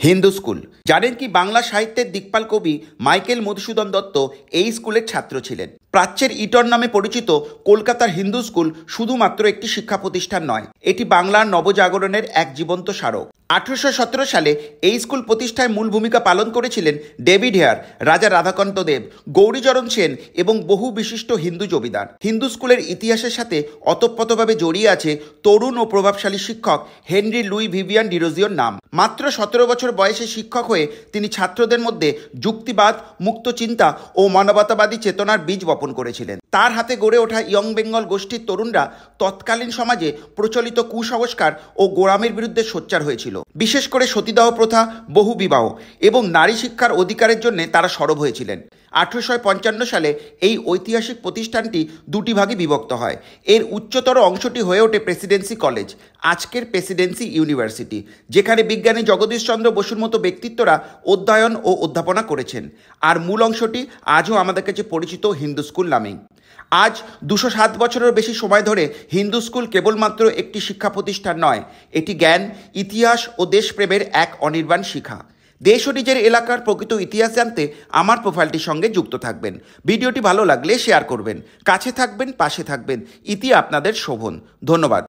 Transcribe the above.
Hindu school. জানেন কি বাংলা সাহিত্যের দিকপাল কবি মাইকেল মধুসূদন দত্ত এই স্কুলের ছাত্র ছিলেন। প্রাচ্যের ইটন নামে পরিচিত কলকাতার হিন্দু স্কুল শুধুমাত্র একটি শিক্ষা প্রতিষ্ঠান নয়, এটি বাংলার নবজাগরণের এক জীবন্ত স্মারক। 1817 সালে এই স্কুল প্রতিষ্ঠায় মূল ভূমিকা পালন করেছিলেন ডেভিড হেয়ার, রাজা রাধাকান্ত দেব, গৌরীচরণ সেন এবং বহু বিশিষ্ট হিন্দু জমিদার। হিন্দু স্কুলের ইতিহাসের সাথে ওতপ্রোতভাবে জড়িয়ে আছে তরুণ ও প্রভাবশালী শিক্ষক হেনরি লুই ভিভিয়ান ডিরোজিওর নাম। মাত্র 17 বছর বয়সে শিক্ষক হয়ে তিনি ছাত্রদের মধ্যে যুক্তিবাদ, মুক্ত চিন্তা ও মানবতাবাদী চেতনার বীজ বপন করেছিলেন। তার হাতে গড়ে ওঠা ইয়ং বেঙ্গল গোষ্ঠীর তরুণরা তৎকালীন সমাজে প্রচলিত কুসংস্কার ও গোঁড়ামির বিরুদ্ধে সোচ্চার হয়েছিল। বিশেষ করে সতীদাহ প্রথা, বহু বিবাহ এবং নারী শিক্ষার অধিকারের জন্য তারা সরব হয়েছিলেন। 1855 সালে এই ঐতিহাসিক প্রতিষ্ঠানটি দুটি ভাগে বিভক্ত হয়। এর উচ্চতর অংশটি হয়ে ওঠে প্রেসিডেন্সি কলেজ, আজকের প্রেসিডেন্সি ইউনিভার্সিটি, যেখানে বিজ্ঞানী জগদীশচন্দ্র বসুর মতো ব্যক্তিত্বরা অধ্যয়ন ও অধ্যাপনা করেছেন। আর মূল অংশটি আজও আমাদের কাছে পরিচিত হিন্দু স্কুল নামেই। আজ 207 বছরের বেশি সময় ধরে হিন্দু স্কুল কেবলমাত্র একটি শিক্ষা প্রতিষ্ঠান নয়, এটি জ্ঞান, ইতিহাস ও দেশপ্রেমের এক অনির্বাণ শিখা। দেশ ও নিজের এলাকার প্রকৃত ইতিহাস জানতে আমার প্রোফাইলটির সঙ্গে যুক্ত থাকবেন। ভিডিওটি ভালো লাগলে শেয়ার করবেন, কাছে থাকবেন, পাশে থাকবেন। ইতি আপনাদের শোভন। ধন্যবাদ।